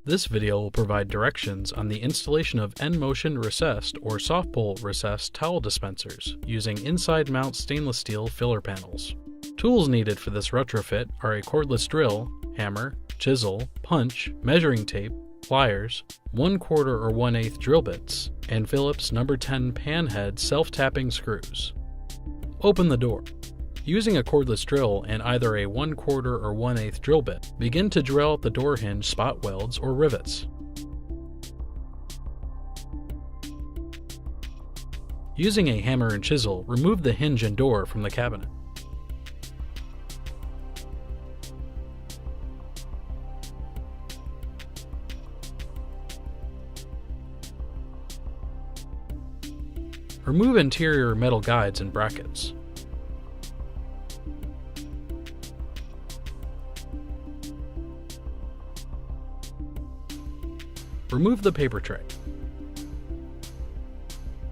This video will provide directions on the installation of end-motion recessed or soft-pull recessed towel dispensers using inside-mount stainless steel filler panels. Tools needed for this retrofit are a cordless drill, hammer, chisel, punch, measuring tape, pliers, 1/4 or 1/8 drill bits, and Phillips No. 10 pan head self-tapping screws. Open the door. Using a cordless drill and either a 1/4 or 1/8 drill bit, begin to drill out the door hinge spot welds or rivets. Using a hammer and chisel, remove the hinge and door from the cabinet. Remove interior metal guides and brackets. Remove the paper tray.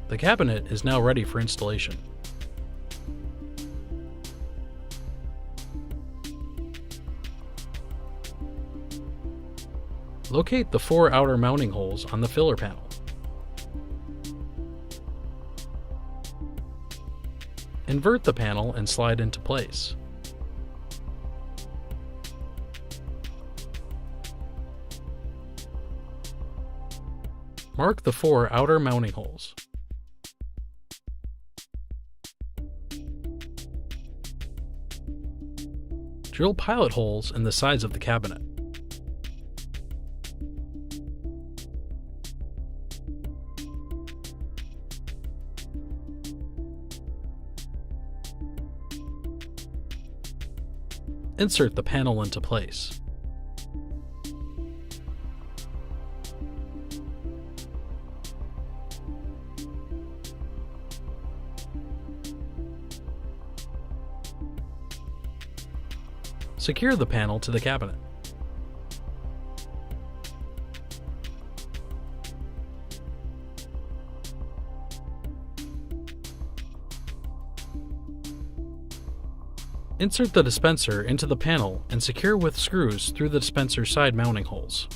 The cabinet is now ready for installation. Locate the 4 outer mounting holes on the filler panel. Invert the panel and slide into place. Mark the 4 outer mounting holes. Drill pilot holes in the sides of the cabinet. Insert the panel into place. Secure the panel to the cabinet. Insert the dispenser into the panel and secure with screws through the dispenser side mounting holes.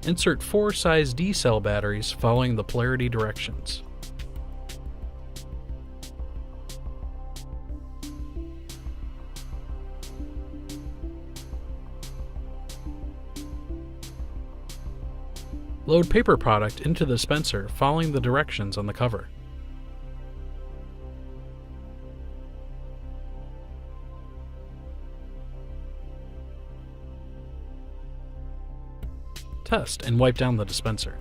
Insert 4 size D cell batteries following the polarity directions. Load paper product into the dispenser following the directions on the cover. Test and wipe down the dispenser.